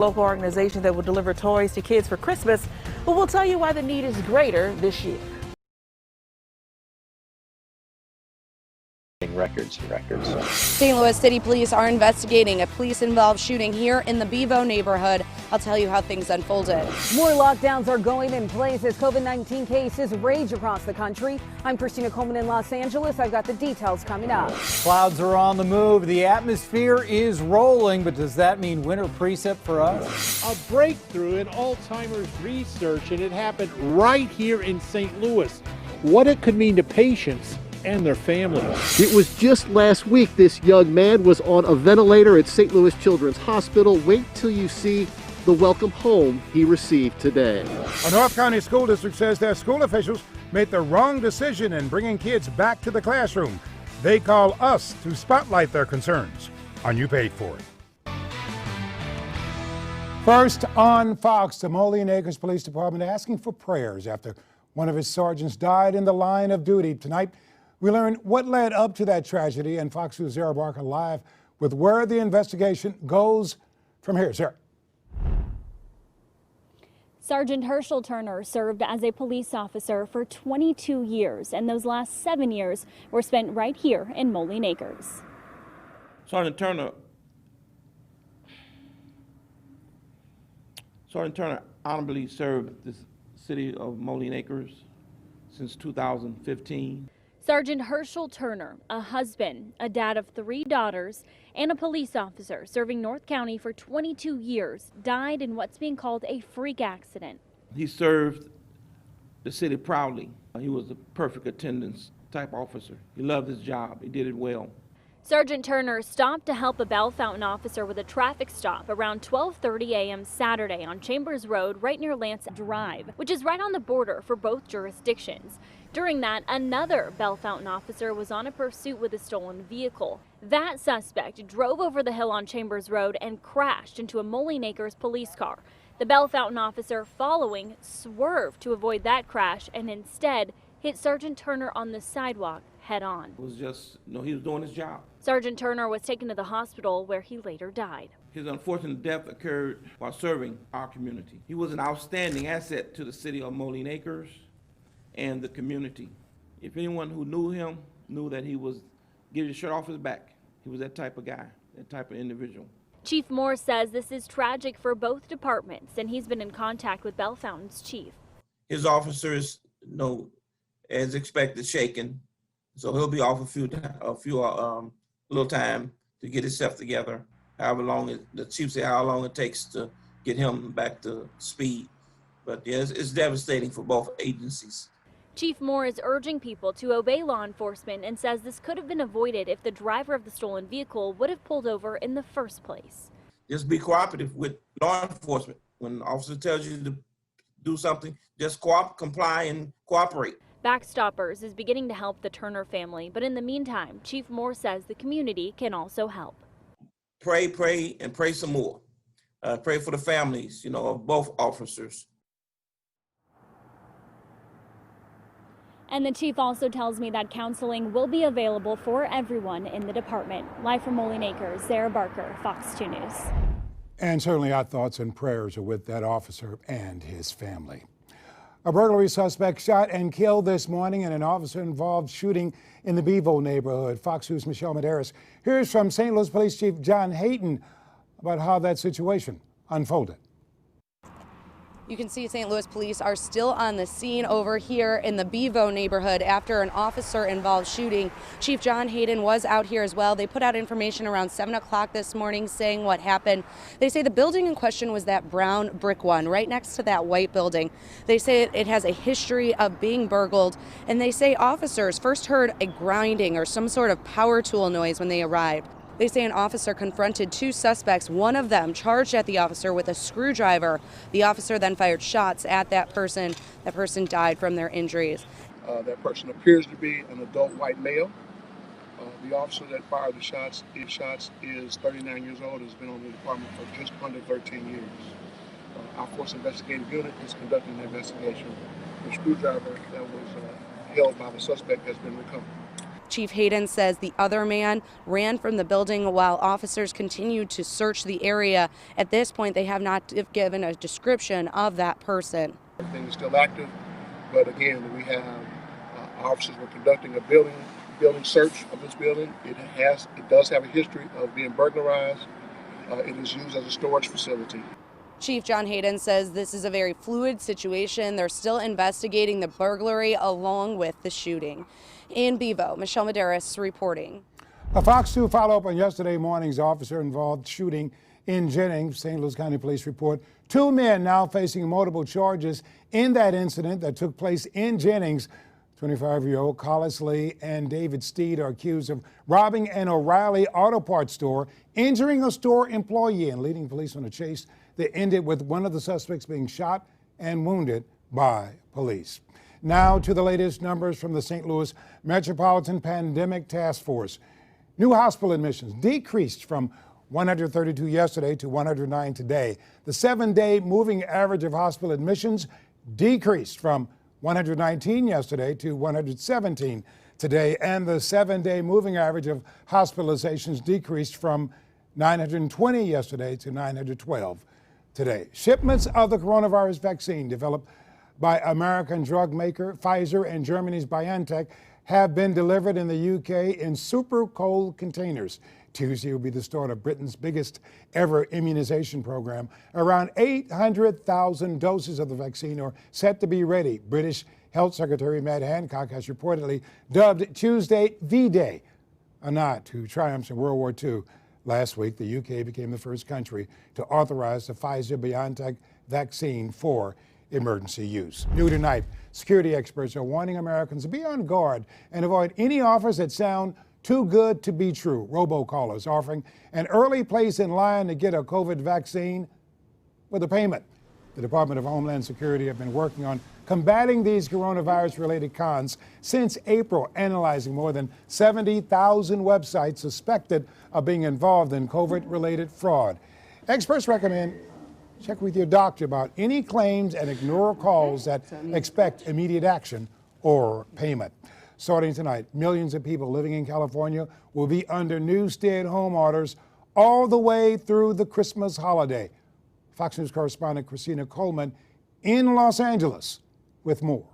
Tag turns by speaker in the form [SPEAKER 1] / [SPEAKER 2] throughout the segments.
[SPEAKER 1] Local organization that will deliver toys to kids for Christmas, but we'll tell you why the need is greater this year.
[SPEAKER 2] Records and records.
[SPEAKER 3] St. Louis City Police are investigating a police-involved shooting here in the Bevo neighborhood. I'll tell you how things unfolded.
[SPEAKER 4] More lockdowns are going in place as COVID-19 cases rage across the country. I'm Christina Coleman in Los Angeles. I've got the details coming up.
[SPEAKER 5] Clouds are on the move. The atmosphere is rolling, but does that mean winter precip for us?
[SPEAKER 6] A breakthrough in Alzheimer's research, and it happened right here in St. Louis. What it could mean to patients and their families. It was just last week this young man was on a ventilator at St. Louis Children's Hospital. Wait till you see the welcome home he received today.
[SPEAKER 7] A North County School District says their school officials made the wrong decision in bringing kids back to the classroom. They call us to spotlight their concerns on You Paid For It. First on Fox, the Moline Acres Police Department asking for prayers after one of its sergeants died in the line of duty. Tonight, we learn what led up to that tragedy, and Fox News' Sarah Barker live with where the investigation goes from here. Sarah.
[SPEAKER 8] Sergeant Herschel Turner served as a police officer for 22 years, and those last 7 years were spent right here in Moline Acres.
[SPEAKER 9] Sergeant Turner honorably served the city of Moline Acres since 2015.
[SPEAKER 8] Sergeant Herschel Turner, a husband, a dad of 3 daughters, and a police officer serving North County for 22 years, died in what's being called a freak accident.
[SPEAKER 9] He served the city proudly. He was a perfect attendance type officer. He loved his job. He did it well.
[SPEAKER 8] Sergeant Turner stopped to help a Bellefontaine officer with a traffic stop around 12:30 a.m. Saturday on Chambers Road right near Lance Drive, which is right on the border for both jurisdictions. During that, another Bellefontaine officer was on a pursuit with a stolen vehicle. That suspect drove over the hill on Chambers Road and crashed into a Moline Acres police car. The Bellefontaine officer following swerved to avoid that crash and instead hit Sergeant Turner on the sidewalk head on.
[SPEAKER 9] It was just, he was doing his job.
[SPEAKER 8] Sergeant Turner was taken to the hospital where he later died.
[SPEAKER 9] His unfortunate death occurred while serving our community. He was an outstanding asset to the city of Moline Acres and the community. If anyone who knew him knew that he was getting his shirt off his back. He was that type of guy, that type of individual.
[SPEAKER 8] Chief Moore says this is tragic for both departments, and he's been in contact with Bellefontaine's chief.
[SPEAKER 9] His officers, as expected, shaken, so he'll be off a little time to get himself together. However long the chief said how long it takes to get him back to speed. But yes, it's devastating for both agencies.
[SPEAKER 8] Chief Moore is urging people to obey law enforcement and says this could have been avoided if the driver of the stolen vehicle would have pulled over in the first place.
[SPEAKER 9] Just be cooperative with law enforcement. When the officer tells you to do something, just comply and cooperate.
[SPEAKER 8] Backstoppers is beginning to help the Turner family, but in the meantime, Chief Moore says the community can also help.
[SPEAKER 9] Pray, and pray some more. Pray for the families, of both officers.
[SPEAKER 8] And the chief also tells me that counseling will be available for everyone in the department. Live from Moline Acres, Sarah Barker, Fox 2 News.
[SPEAKER 7] And certainly our thoughts and prayers are with that officer and his family. A burglary suspect shot and killed this morning in an officer-involved shooting in the Bevo neighborhood. Fox News' Michelle Medeiros hears from St. Louis Police Chief John Hayden about how that situation unfolded.
[SPEAKER 3] You can see St. Louis police are still on the scene over here in the Bevo neighborhood after an officer-involved shooting. Chief John Hayden was out here as well. They put out information around 7 o'clock this morning saying what happened. They say the building in question was that brown brick one right next to that white building. They say it has a history of being burgled, and they say officers first heard a grinding or some sort of power tool noise when they arrived. They say an officer confronted 2 suspects. One of them charged at the officer with a screwdriver. The officer then fired shots at that person. That person died from their injuries.
[SPEAKER 10] That person appears to be an adult white male. The officer that fired the shots is 39 years old, has been on the department for just under 13 years. Our Force Investigative Unit is conducting the investigation. The screwdriver that was held by the suspect has been recovered.
[SPEAKER 3] Chief Hayden says the other man ran from the building while officers continued to search the area. At this point, they have not given a description of that person.
[SPEAKER 10] Everything is still active, but again, we have officers were conducting a building search of this building. It does have a history of being burglarized. It is used as a storage facility.
[SPEAKER 3] Chief John Hayden says this is a very fluid situation. They're still investigating the burglary along with the shooting. In Bevo, Michelle Medeiros reporting.
[SPEAKER 7] A Fox 2 follow-up on yesterday morning's officer-involved shooting in Jennings. St. Louis County Police report 2 men now facing multiple charges in that incident that took place in Jennings. 25-year-old Collis Lee and David Steed are accused of robbing an O'Reilly Auto Parts store, injuring a store employee, and leading police on a chase that ended with one of the suspects being shot and wounded by police. Now to the latest numbers from the St. Louis Metropolitan Pandemic Task Force. New hospital admissions decreased from 132 yesterday to 109 today. The 7-day moving average of hospital admissions decreased from 119 yesterday to 117 today, and the 7-day moving average of hospitalizations decreased from 920 yesterday to 912 today. Shipments of the coronavirus vaccine developed by American drug maker Pfizer and Germany's BioNTech have been delivered in the UK in super cold containers. Tuesday will be the start of Britain's biggest ever immunization program. Around 800,000 doses of the vaccine are set to be ready. British Health Secretary Matt Hancock has reportedly dubbed Tuesday V-Day, a nod to triumphs in World War II. Last week, the UK became the first country to authorize the Pfizer-BioNTech vaccine for emergency use. New tonight, security experts are warning Americans to be on guard and avoid any offers that sound too good to be true. Robocallers offering an early place in line to get a COVID vaccine with a payment. The Department of Homeland Security have been working on combating these coronavirus-related cons since April, analyzing more than 70,000 websites suspected of being involved in COVID-related fraud. Experts recommend check with your doctor about any claims and ignore calls that expect immediate action or payment. Starting tonight, millions of people living in California will be under new stay-at-home orders all the way through the Christmas holiday. Fox News correspondent Christina Coleman in Los Angeles with more.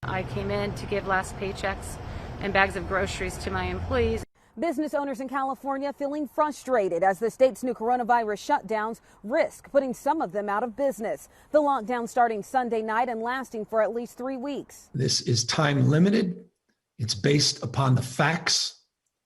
[SPEAKER 2] I came in to give last paychecks and bags of groceries to my employees.
[SPEAKER 4] Business owners in California feeling frustrated as the state's new coronavirus shutdowns risk putting some of them out of business. The lockdown starting Sunday night and lasting for at least 3 weeks.
[SPEAKER 11] This is time limited. It's based upon the facts.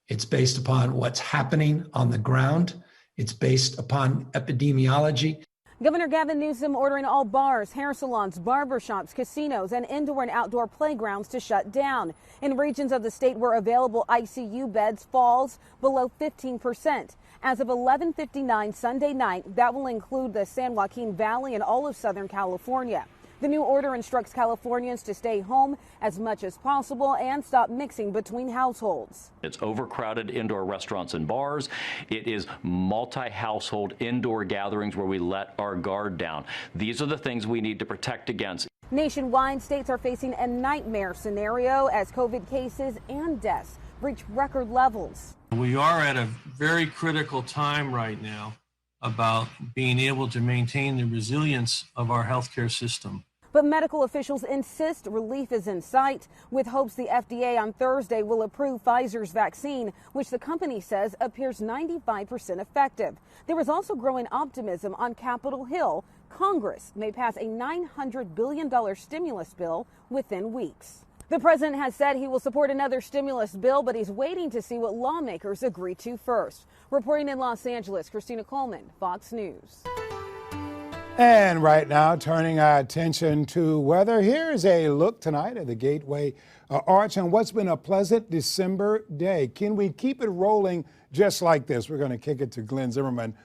[SPEAKER 11] It's based upon what's happening on the ground. It's based upon epidemiology.
[SPEAKER 4] Governor Gavin Newsom ordering all bars, hair salons, barbershops, casinos, and indoor and outdoor playgrounds to shut down. In regions of the state where available ICU beds falls below 15%. As of 11:59 Sunday night, that will include the San Joaquin Valley and all of Southern California. The new order instructs Californians to stay home as much as possible and stop mixing between households.
[SPEAKER 12] It's overcrowded indoor restaurants and bars. It is multi-household indoor gatherings where we let our guard down. These are the things we need to protect against.
[SPEAKER 4] Nationwide, states are facing a nightmare scenario as COVID cases and deaths reach record levels.
[SPEAKER 13] We are at a very critical time right now about being able to maintain the resilience of our healthcare system.
[SPEAKER 4] But medical officials insist relief is in sight, with hopes the FDA on Thursday will approve Pfizer's vaccine, which the company says appears 95% effective. There is also growing optimism on Capitol Hill. Congress may pass a $900 billion stimulus bill within weeks. The president has said he will support another stimulus bill, but he's waiting to see what lawmakers agree to first. Reporting in Los Angeles, Christina Coleman, Fox News.
[SPEAKER 7] And right now, turning our attention to weather, here's a look tonight at the Gateway Arch and what's been a pleasant December day. Can we keep it rolling just like this? We're going to kick it to Glenn Zimmerman,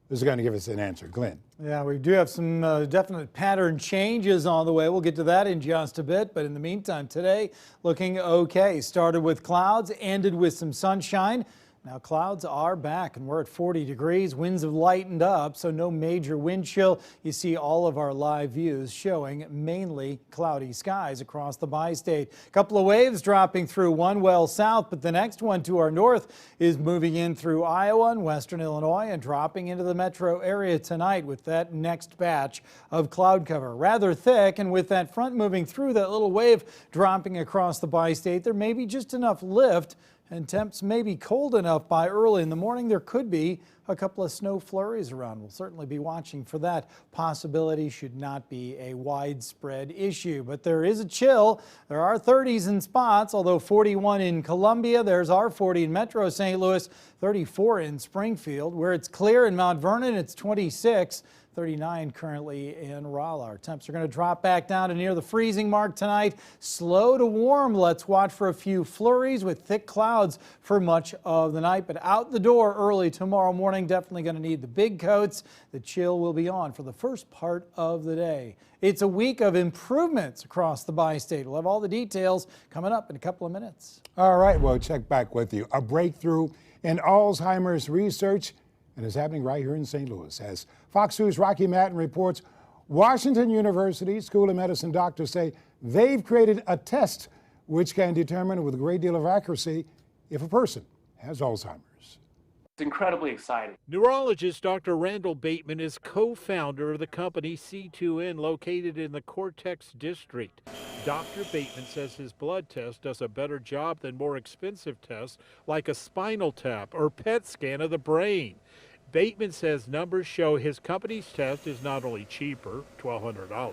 [SPEAKER 7] who's going to give us an answer. Glenn.
[SPEAKER 5] Yeah, we do have some definite pattern changes on the way. We'll get to that in just a bit. But in the meantime, today looking okay. Started with clouds, ended with some sunshine. Now clouds are back and we're at 40 degrees. Winds have lightened up, so no major wind chill. You see all of our live views showing mainly cloudy skies across the bi-state. A couple of waves dropping through, one well south, but the next one to our north is moving in through Iowa and western Illinois and dropping into the metro area tonight with that next batch of cloud cover. Rather thick, and with that front moving through, that little wave dropping across the bi-state, there may be just enough lift and temps may be cold enough by early in the morning. There could be a couple of snow flurries around. We'll certainly be watching for that. Possibility should not be a widespread issue, but there is a chill. There are 30s in spots, although 41 in Columbia. There's our 40 in Metro St. Louis, 34 in Springfield. Where it's clear in Mount Vernon, it's 26. 39 currently in Rolla. Our temps are going to drop back down to near the freezing mark tonight. Slow to warm. Let's watch for a few flurries with thick clouds for much of the night. But out the door early tomorrow morning, definitely going to need the big coats. The chill will be on for the first part of the day. It's a week of improvements across the bi-state. We'll have all the details coming up in a couple of minutes.
[SPEAKER 7] All right, we'll check back with you. A breakthrough in Alzheimer's research, and it's happening right here in St. Louis. As Fox News' Rocky Matten reports, Washington University School of Medicine doctors say they've created a test which can determine with a great deal of accuracy if a person has Alzheimer's.
[SPEAKER 14] It's incredibly exciting.
[SPEAKER 6] Neurologist Dr. Randall Bateman is co-founder of the company C2N located in the Cortex District. Dr. Bateman says his blood test does a better job than more expensive tests like a spinal tap or PET scan of the brain. Bateman says numbers show his company's test is not only cheaper, $1,200,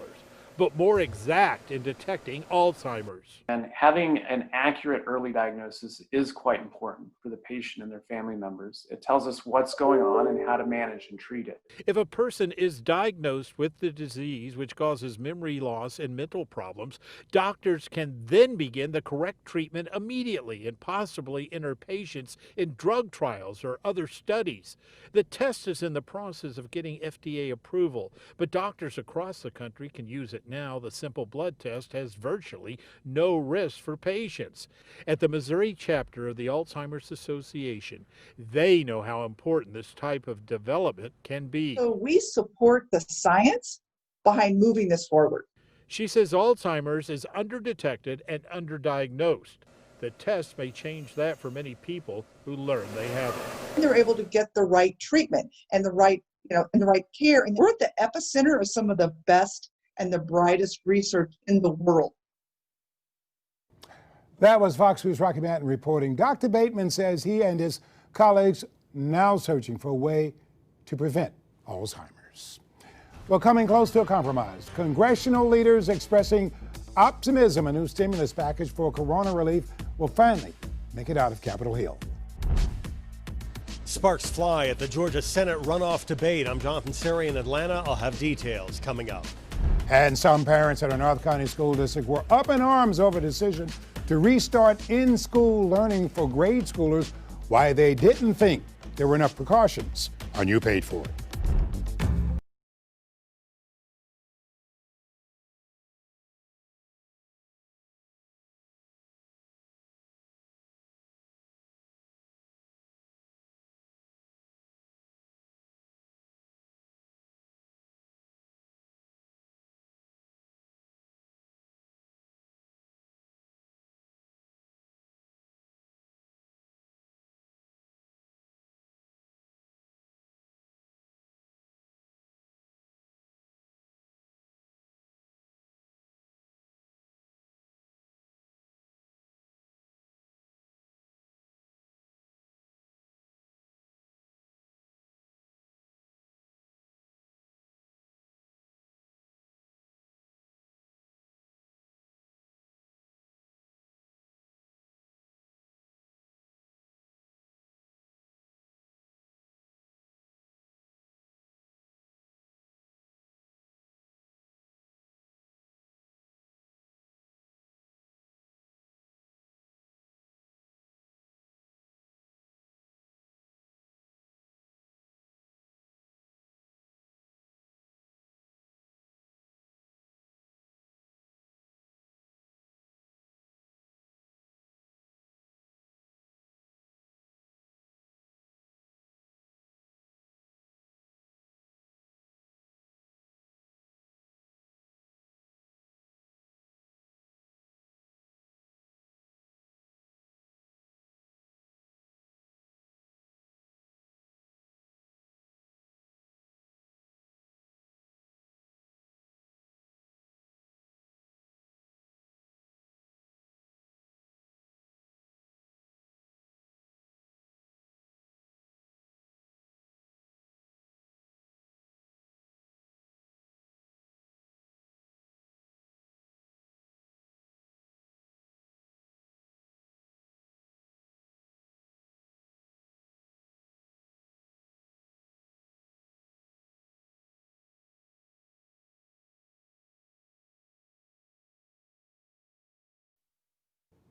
[SPEAKER 6] but more exact in detecting Alzheimer's.
[SPEAKER 14] And having an accurate early diagnosis is quite important for the patient and their family members. It tells us what's going on and how to manage and treat it.
[SPEAKER 6] If a person is diagnosed with the disease, which causes memory loss and mental problems, doctors can then begin the correct treatment immediately and possibly enter patients in drug trials or other studies. The test is in the process of getting FDA approval, but doctors across the country can use it now. The simple blood test has virtually no risk for patients. At the Missouri chapter of the Alzheimer's Association, they know how important this type of development can be.
[SPEAKER 15] So we support the science behind moving this forward.
[SPEAKER 6] She says Alzheimer's is underdetected and underdiagnosed. The test may change that for many people who learn they have it.
[SPEAKER 15] They're able to get the right treatment and the right, and the right care. And we're at the epicenter of some of the best and the brightest research in the world.
[SPEAKER 7] That was Fox News' Rocky Matten reporting. Dr. Bateman says he and his colleagues now searching for a way to prevent Alzheimer's. Well, coming close to a compromise. Congressional leaders expressing optimism a new stimulus package for corona relief will finally make it out of Capitol Hill.
[SPEAKER 16] Sparks fly at the Georgia Senate runoff debate. I'm Jonathan Seri in Atlanta. I'll have details coming up.
[SPEAKER 7] And some parents at a North County school district were up in arms over a decision to restart in-school learning for grade schoolers, why they didn't think there were enough precautions. On You Paid For It.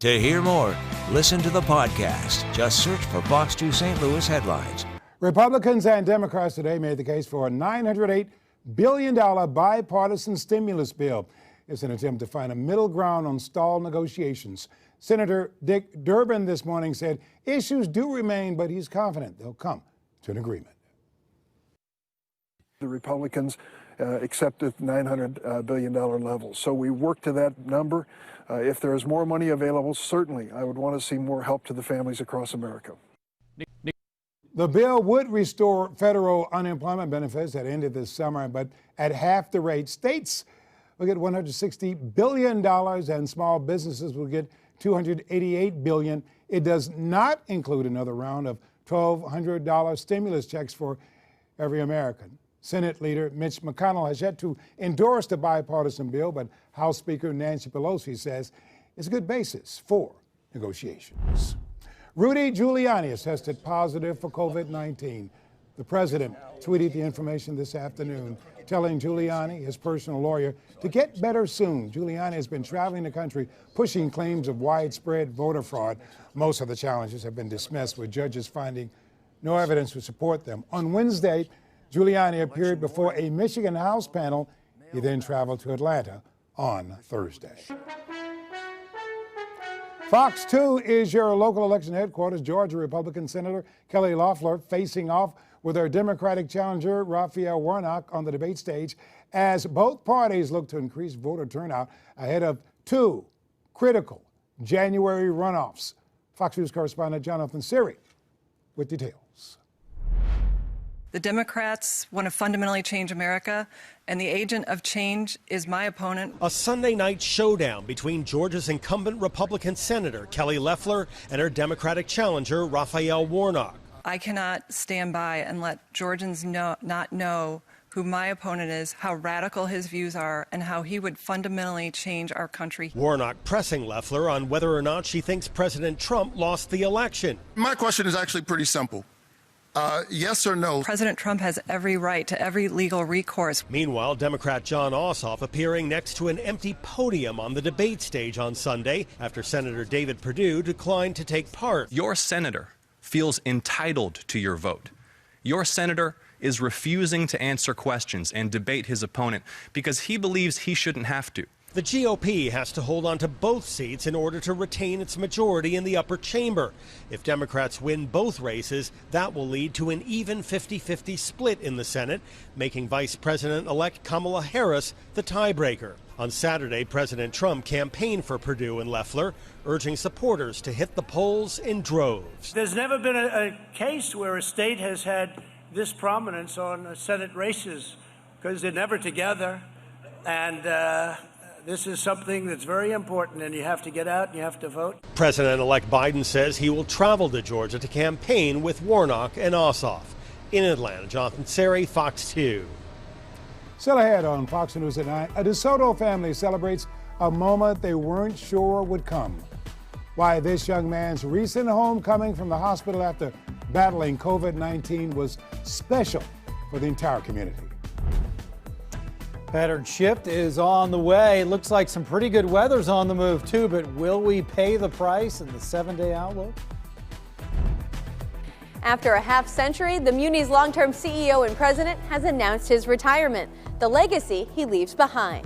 [SPEAKER 17] To hear more, listen to the podcast. Just search for Fox 2 St. Louis headlines.
[SPEAKER 7] Republicans and Democrats today made the case for a $908 billion bipartisan stimulus bill. It's an attempt to find a middle ground on stalled negotiations. Senator Dick Durbin this morning said issues do remain, but he's confident they'll come to an agreement.
[SPEAKER 18] The Republicans accepted $900 billion level. So we work to that number. If there is more money available, certainly I would want to see more help to the families across America.
[SPEAKER 7] The bill would restore federal unemployment benefits that ended this summer, but at half the rate. States will get $160 billion and small businesses will get $288 billion. It does not include another round of $1,200 stimulus checks for every American. Senate Leader Mitch McConnell has yet to endorse the bipartisan bill, but House Speaker Nancy Pelosi says it's a good basis for negotiations. Rudy Giuliani has tested positive for COVID-19. The president tweeted the information this afternoon, telling Giuliani, his personal lawyer, to get better soon. Giuliani has been traveling the country pushing claims of widespread voter fraud. Most of the challenges have been dismissed, with judges finding no evidence to support them. On Wednesday, Giuliani appeared before a Michigan House panel. He then traveled to Atlanta on Thursday. Fox 2 is your local election headquarters. Georgia Republican Senator Kelly Loeffler facing off with her Democratic challenger Raphael Warnock on the debate stage as both parties look to increase voter turnout ahead of two critical January runoffs. Fox News correspondent Jonathan Siri with details.
[SPEAKER 19] The Democrats want to fundamentally change America, and the agent of change is my opponent.
[SPEAKER 16] A Sunday night showdown between Georgia's incumbent Republican Senator Kelly Loeffler and her Democratic challenger Raphael Warnock.
[SPEAKER 19] I cannot stand by and let Georgians not know who my opponent is, how radical his views are, and how he would fundamentally change our country.
[SPEAKER 16] Warnock pressing Loeffler on whether or not she thinks President Trump lost the election.
[SPEAKER 20] My question is actually pretty simple. Yes or no?
[SPEAKER 19] President Trump has every right to every legal recourse.
[SPEAKER 16] Meanwhile, Democrat Jon Ossoff appearing next to an empty podium on the debate stage on Sunday after Senator David Perdue declined to take part.
[SPEAKER 21] Your senator feels entitled to your vote. Your senator is refusing to answer questions and debate his opponent because he believes he shouldn't have to.
[SPEAKER 16] The GOP has to hold on to both seats in order to retain its majority in the upper chamber. If Democrats win both races, that will lead to an even 50-50 split in the Senate, making Vice President-elect Kamala Harris the tiebreaker. On Saturday, President Trump campaigned for Perdue and Loeffler, urging supporters to hit the polls in droves.
[SPEAKER 22] There's never been a case where a state has had this prominence on Senate races because they're never together. And this is something that's very important, and you have to get out and you have to vote.
[SPEAKER 16] President-elect Biden says he will travel to Georgia to campaign with Warnock and Ossoff. In Atlanta, Jonathan Seri, Fox 2.
[SPEAKER 7] Still ahead on Fox News at 9, a DeSoto family celebrates a moment they weren't sure would come. Why this young man's recent homecoming from the hospital after battling COVID-19 was special for the entire community.
[SPEAKER 5] Pattern shift is on the way. Looks like some pretty good weather's on the move too, but will we pay the price in the 7-day outlook?
[SPEAKER 23] After a half century, the Muni's long-term CEO and president has announced his retirement, the legacy he leaves behind.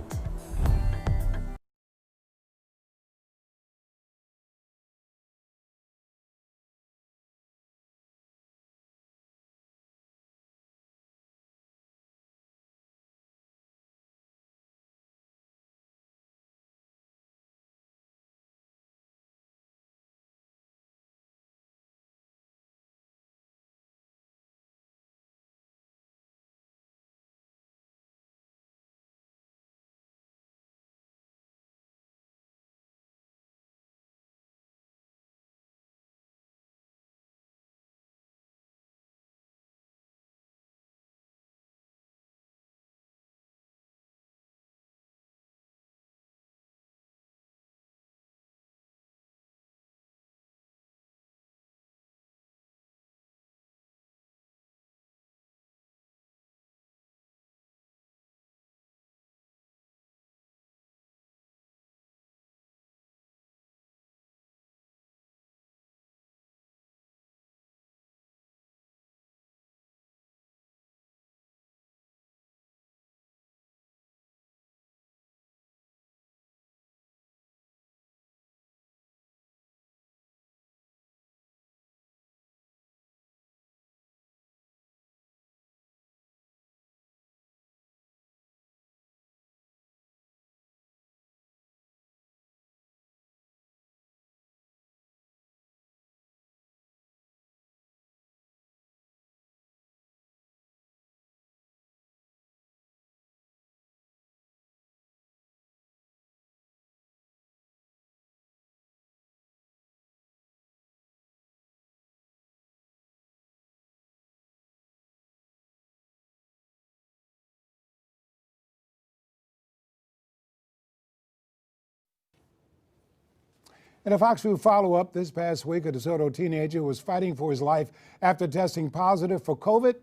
[SPEAKER 7] In a Fox News follow-up this past week, a DeSoto teenager who was fighting for his life after testing positive for COVID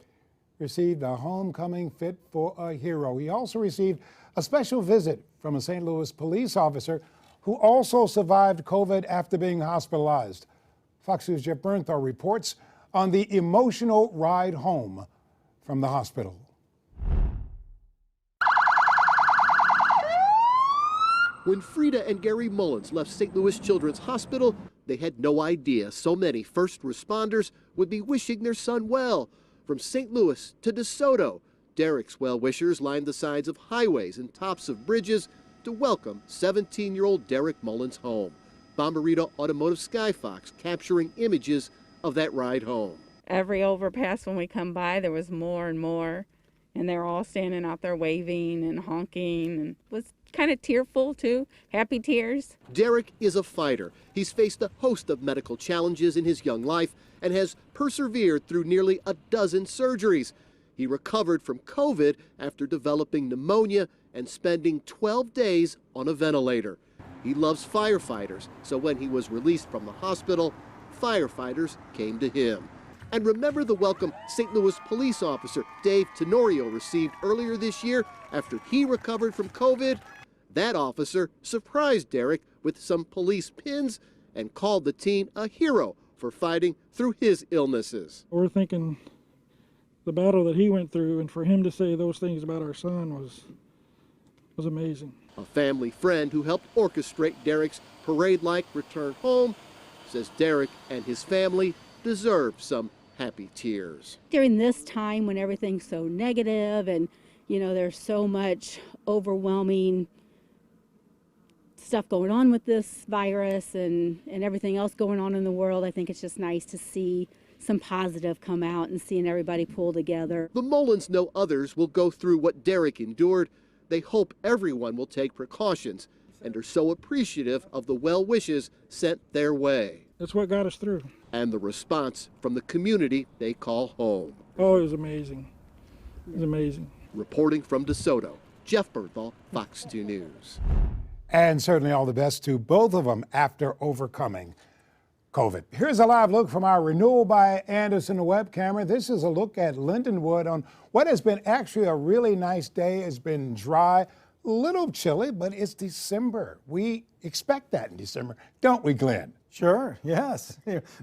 [SPEAKER 7] received a homecoming fit for a hero. He also received a special visit from a St. Louis police officer who also survived COVID after being hospitalized. Fox News' Jeff Bernthal reports on the emotional ride home from the hospital.
[SPEAKER 1] When Frida and Gary Mullins left St. Louis Children's Hospital, they had no idea so many first responders would be wishing their son well. From St. Louis to DeSoto, Derek's well-wishers lined the sides of highways and tops of bridges to welcome 17-year-old Derek Mullins home. Bommarito Automotive Skyfox capturing images of that ride home.
[SPEAKER 8] Every overpass when we come by, there was more and more, and they're all standing out there waving and honking, and it was kind of tearful too, happy tears.
[SPEAKER 1] Derek is a fighter. He's faced a host of medical challenges in his young life and has persevered through nearly a dozen surgeries. He recovered from COVID after developing pneumonia and spending 12 days on a ventilator. He loves firefighters, so when he was released from the hospital, firefighters came to him. And remember the welcome St. Louis police officer Dave Tenorio received earlier this year after he recovered from COVID? That officer surprised Derek with some police pins and called the teen a hero for fighting through his illnesses.
[SPEAKER 9] We're thinking the battle that he went through, and for him to say those things about our son was amazing.
[SPEAKER 1] A family friend who helped orchestrate Derek's parade-like return home says Derek and his family deserve some happy tears.
[SPEAKER 24] During this time when everything's so negative and, there's so much overwhelming stuff going on with this virus and everything else going on in the world, I think it's just nice to see some positive come out and seeing everybody pull together.
[SPEAKER 1] The Mullins know others will go through what Derek endured. They hope everyone will take precautions and are so appreciative of the well wishes sent their way.
[SPEAKER 9] That's what got us through.
[SPEAKER 1] And the response from the community they call home.
[SPEAKER 9] Oh, it was amazing. It was amazing.
[SPEAKER 1] Reporting from DeSoto, Jeff Bernthal, Fox 2 News.
[SPEAKER 7] And certainly all the best to both of them after overcoming COVID. Here's a live look from our Renewal by Andersen web camera. This is a look at Lindenwood on what has been actually a really nice day. It's been dry, a little chilly, but it's December. We expect that in December, don't we, Glenn?
[SPEAKER 5] Sure, yes.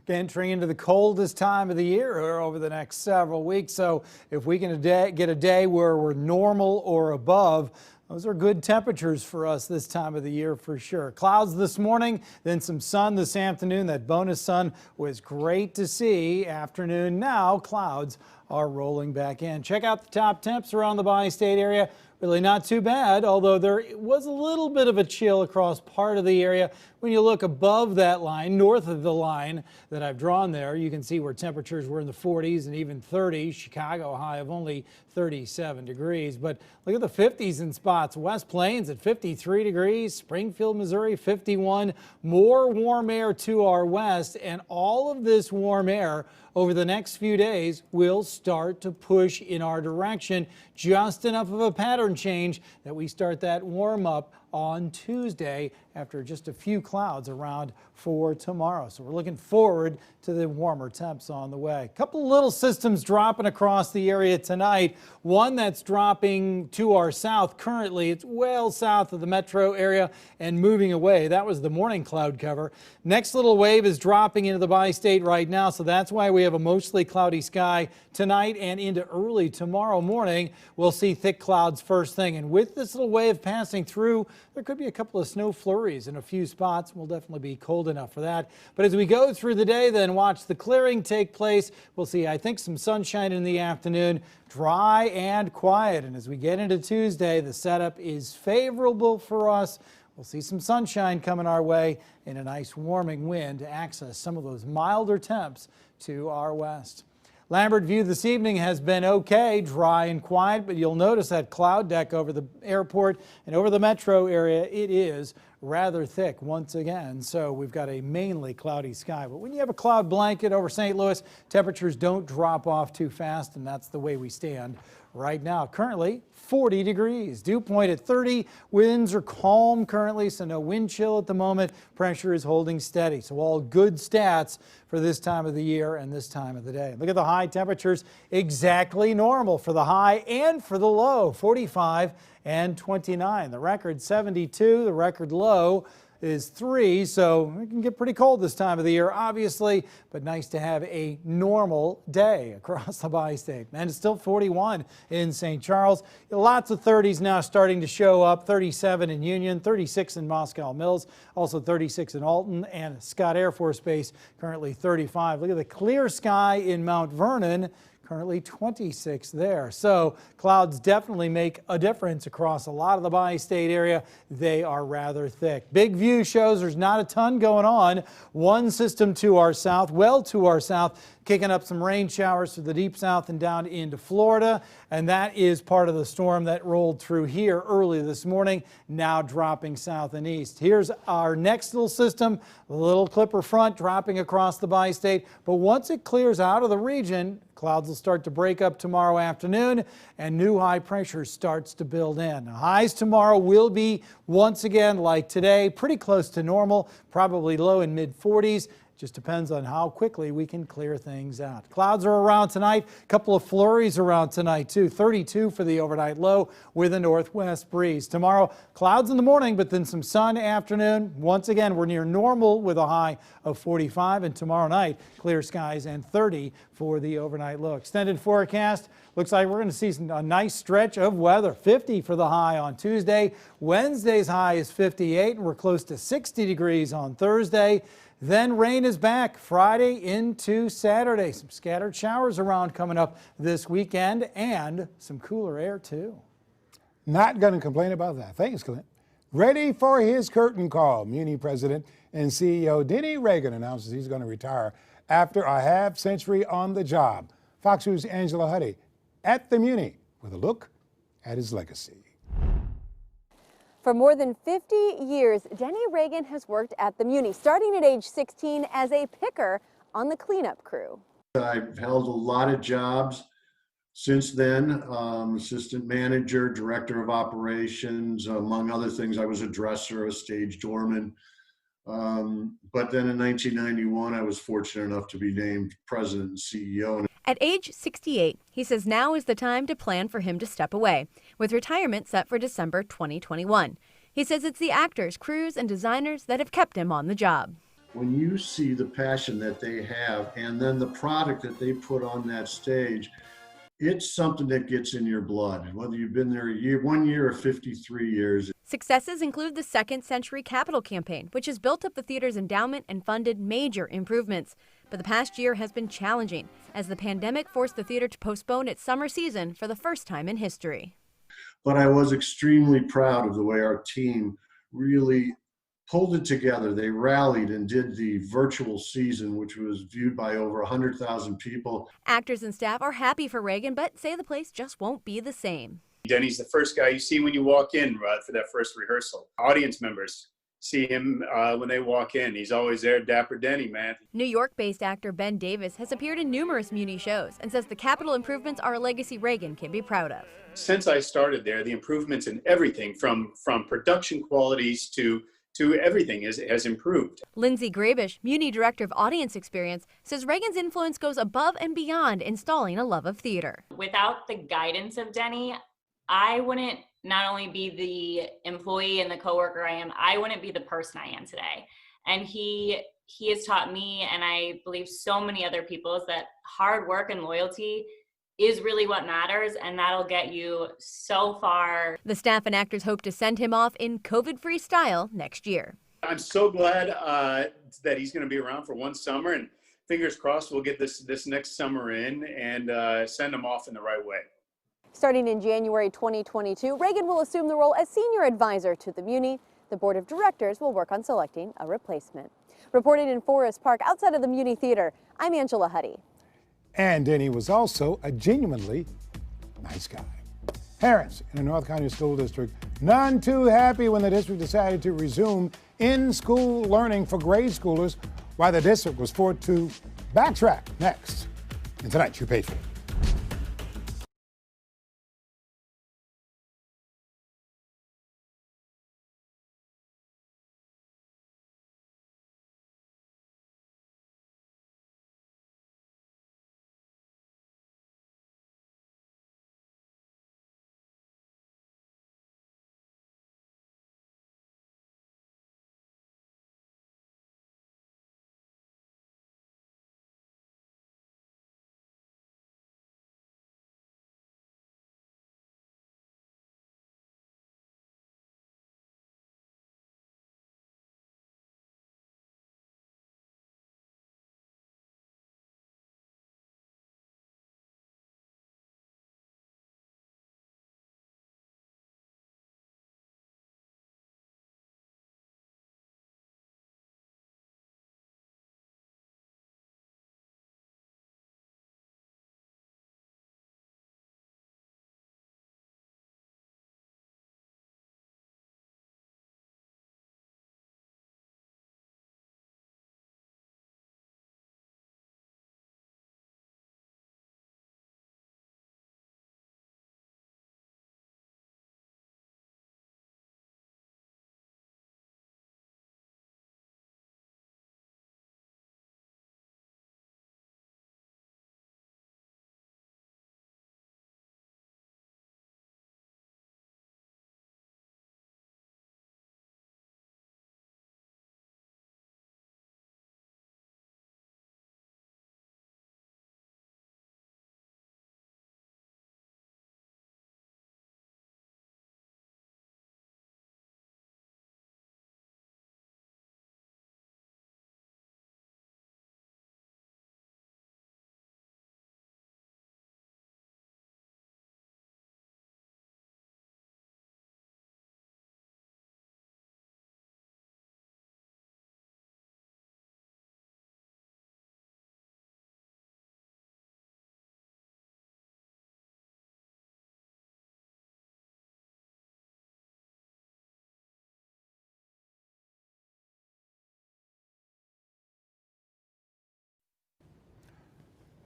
[SPEAKER 5] Entering into the coldest time of the year over the next several weeks. So if we can get a day where we're normal or above, those are good temperatures for us this time of the year for sure. Clouds this morning, then some sun this afternoon. That bonus sun was great to see. Afternoon now, clouds are rolling back in. Check out the top temps around the Bi-State area. Really not too bad, although there was a little bit of a chill across part of the area. When you look above that line, north of the line that I've drawn there, you can see where temperatures were in the 40s and even 30s. Chicago high of only 37 degrees. But look at the 50s in spots. West Plains at 53 degrees, Springfield, Missouri 51. More warm air to our west, and all of this warm air over the next few days will start to push in our direction. Just enough of a pattern change that we start that warm up on Tuesday after just a few clouds around for tomorrow. So we're looking forward to the warmer temps on the way. A couple little systems dropping across the area tonight. One that's dropping to our south currently. It's well south of the metro area and moving away. That was the morning cloud cover. Next little wave is dropping into the Bi-State right now, so that's why we have a mostly cloudy sky tonight and into early tomorrow morning. We'll see thick clouds first thing, and with this little wave passing through, there could be a couple of snow flurries in a few spots. We'll definitely be cold enough for that. But as we go through the day, then watch the clearing take place. We'll see, I think, some sunshine in the afternoon, dry and quiet. And as we get into Tuesday, the setup is favorable for us. We'll see some sunshine coming our way and a nice warming wind to access some of those milder temps to our west. Lambert View this evening has been okay, dry and quiet, but you'll notice that cloud deck over the airport and over the metro area, it is rather thick once again. So we've got a mainly cloudy sky. But when you have a cloud blanket over St. Louis, temperatures don't drop off too fast, and that's the way we stand right now. Currently 40 degrees. Dew point at 30. Winds are calm currently, so no wind chill at the moment. Pressure is holding steady. So all good stats for this time of the year and this time of the day. Look at the high temperatures, exactly normal for the high and for the low, 45 and 29. The record 72, the record low is 3, so it can get pretty cold this time of the year, obviously, but nice to have a normal day across the bi-state. And it's still 41 in St. Charles. Lots of 30s now starting to show up, 37 in Union, 36 in Moscow Mills, also 36 in Alton and Scott Air Force Base, currently 35. Look at the clear sky in Mount Vernon. Currently 26 there. So clouds definitely make a difference across a lot of the bi-state area. They are rather thick. Big view shows there's not a ton going on. One system to our south, well to our south, kicking up some rain showers to the deep south and down into Florida. And that is part of the storm that rolled through here early this morning, now dropping south and east. Here's our next little system, a little clipper front dropping across the bi-state. But once it clears out of the region, clouds will start to break up tomorrow afternoon and new high pressure starts to build in. Highs tomorrow will be once again like today, pretty close to normal, probably low in mid 40s. Just depends on how quickly we can clear things out. Clouds are around tonight. A couple of flurries around tonight too. 32 for the overnight low with a northwest breeze. Tomorrow, clouds in the morning, but then some sun afternoon. Once again, we're near normal with a high of 45. And tomorrow night, clear skies and 30 for the overnight low. Extended forecast. Looks like we're going to see a nice stretch of weather. 50 for the high on Tuesday. Wednesday's high is 58, and we're close to 60 degrees on Thursday. Then rain is back Friday into Saturday. Some scattered showers around coming up this weekend and some cooler air too.
[SPEAKER 7] Not going to complain about that. Thanks, Clint. Ready for his curtain call. Muni President and CEO Denny Reagan announces he's going to retire after a half century on the job. Fox News' Angela Huddy at the Muni with a look at his legacy.
[SPEAKER 23] For more than 50 years, Denny Reagan has worked at the Muni, starting at age 16 as a picker on the cleanup crew.
[SPEAKER 2] I've held a lot of jobs since then, assistant manager, director of operations, among other things. I was a dresser, a stage doorman. But then in 1991, I was fortunate enough to be named president and CEO.
[SPEAKER 23] At age 68, he says now is the time to plan for him to step away, with retirement set for December 2021. He says it's the actors, crews, and designers that have kept him on the job.
[SPEAKER 2] When you see the passion that they have and then the product that they put on that stage, it's something that gets in your blood, whether you've been there 1 year or 53 years.
[SPEAKER 23] Successes include the Second Century Capital Campaign, which has built up the theater's endowment and funded major improvements. But the past year has been challenging, as the pandemic forced the theater to postpone its summer season for the first time in history.
[SPEAKER 2] But I was extremely proud of the way our team really pulled it together. They rallied and did the virtual season, which was viewed by over 100,000 people.
[SPEAKER 23] Actors and staff are happy for Reagan, but say the place just won't be the same.
[SPEAKER 3] Denny's the first guy you see when you walk in for that first rehearsal. Audience members see him when they walk in. He's always there, Dapper Denny, man.
[SPEAKER 23] New York-based actor Ben Davis has appeared in numerous Muni shows and says the capital improvements are a legacy Reagan can be proud of.
[SPEAKER 3] Since I started there, the improvements in everything from production qualities to everything has improved.
[SPEAKER 23] Lindsay Grabish, Muni Director of Audience Experience, says Reagan's influence goes above and beyond installing a love of theater.
[SPEAKER 10] Without the guidance of Denny, I wouldn't not only be the employee and the coworker I wouldn't be the person I am today. And he has taught me, and I believe so many other people, is that hard work and loyalty is really what matters, and that'll get you so far.
[SPEAKER 23] The staff and actors hope to send him off in COVID-free style next year.
[SPEAKER 3] I'm so glad that he's going to be around for one summer, and fingers crossed we'll get this next summer in and send him off in the right way.
[SPEAKER 23] Starting in January 2022, Reagan will assume the role as senior advisor to the Muni. The board of directors will work on selecting a replacement. Reporting in Forest Park, outside of the Muni Theater, I'm Angela Huddy.
[SPEAKER 7] And Denny was also a genuinely nice guy. Parents in the North County School District none too happy when the district decided to resume in-school learning for grade schoolers, while the district was forced to backtrack. Next, and tonight you paid for it.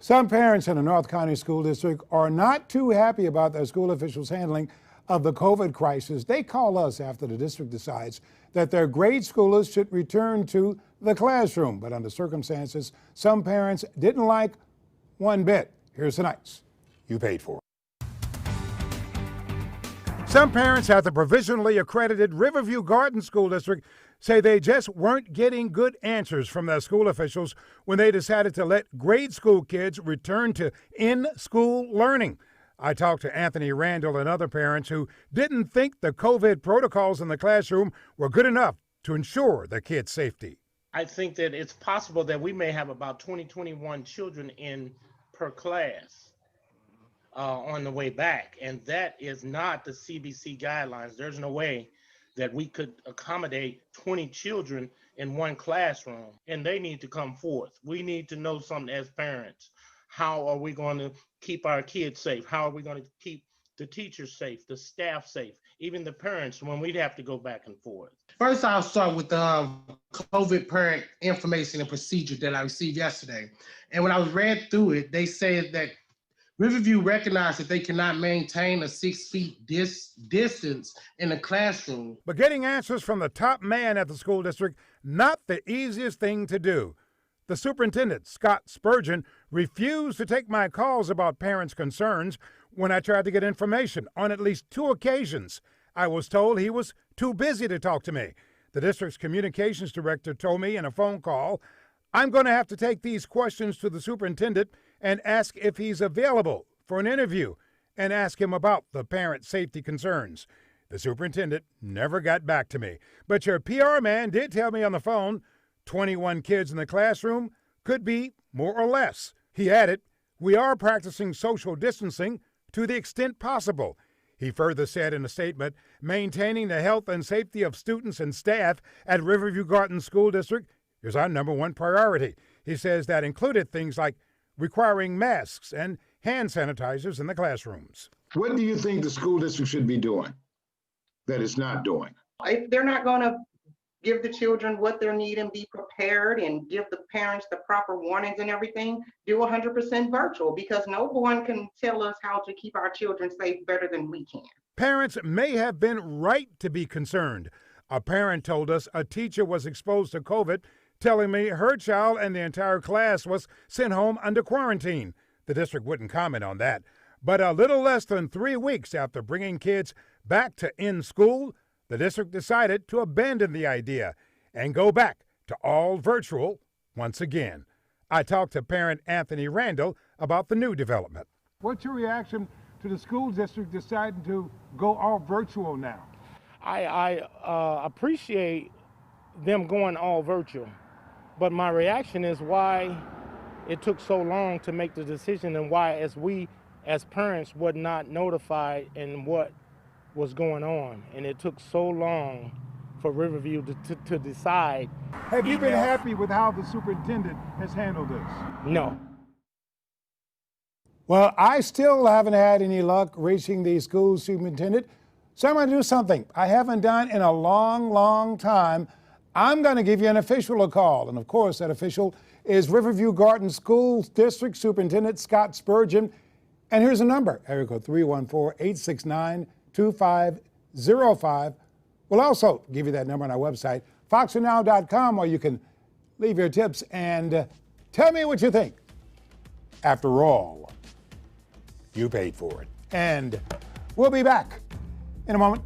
[SPEAKER 7] Some parents in the North County School District are not too happy about their school officials' handling of the COVID crisis. They call us after the district decides that their grade schoolers should return to the classroom. But under circumstances some parents didn't like one bit. Here's tonight's You Paid For It. Some parents at the provisionally accredited Riverview Garden School District say they just weren't getting good answers from their school officials when they decided to let grade school kids return to in-school learning. I talked to Anthony Randall and other parents who didn't think the COVID protocols in the classroom were good enough to ensure their kids' safety.
[SPEAKER 4] I think that it's possible that we may have about 21 children in per class on the way back, and that is not the CDC guidelines. There's no way that we could accommodate 20 children in one classroom, and they need to come forth. We need to know something as parents. How are we going to keep our kids safe? How are we going to keep the teachers safe, the staff safe, even the parents when we'd have to go back and forth?
[SPEAKER 11] First, I'll start with the COVID parent information and procedure that I received yesterday. And when I was read through it, they said that Riverview recognized that they cannot maintain a 6 feet distance in the classroom.
[SPEAKER 7] But getting answers from the top man at the school district, not the easiest thing to do. The superintendent, Scott Spurgeon, refused to take my calls about parents' concerns when I tried to get information. On at least 2 occasions, I was told he was too busy to talk to me. The district's communications director told me in a phone call, "I'm going to have to take these questions to the superintendent and ask if he's available for an interview and ask him about the parent safety concerns." The superintendent never got back to me. But your PR man did tell me on the phone 21 kids in the classroom could be more or less. He added, "We are practicing social distancing to the extent possible." He further said in a statement, maintaining the health and safety of students and staff at Riverview Garden School District is our #1 priority. He says that included things like requiring masks and hand sanitizers in the classrooms.
[SPEAKER 12] What do you think the school district should be doing that it's not doing?
[SPEAKER 13] If they're not going to give the children what they need and be prepared and give the parents the proper warnings and everything, do 100% virtual, because no one can tell us how to keep our children safe better than we can.
[SPEAKER 7] Parents may have been right to be concerned. A parent told us a teacher was exposed to COVID, telling me her child and the entire class was sent home under quarantine. The district wouldn't comment on that. But a little less than 3 weeks after bringing kids back to in-school, the district decided to abandon the idea and go back to all virtual once again. I talked to parent Anthony Randall about the new development. What's your reaction to the school district deciding to go all virtual now?
[SPEAKER 4] I appreciate them going all virtual, but my reaction is why it took so long to make the decision, and why we as parents were not notified in what was going on, and it took so long for Riverview to decide.
[SPEAKER 7] Have you been happy with how the superintendent has handled this?
[SPEAKER 4] No.
[SPEAKER 7] Well, I still haven't had any luck reaching the school superintendent, so I'm going to do something I haven't done in a long, long time. I'm going to give you an official a call, and of course that official is Riverview Garden School District Superintendent Scott Spurgeon. And here's a number, area code 314-869-2505. We'll also give you that number on our website, foxandnow.com, where you can leave your tips and tell me what you think. After all, you paid for it. And we'll be back in a moment.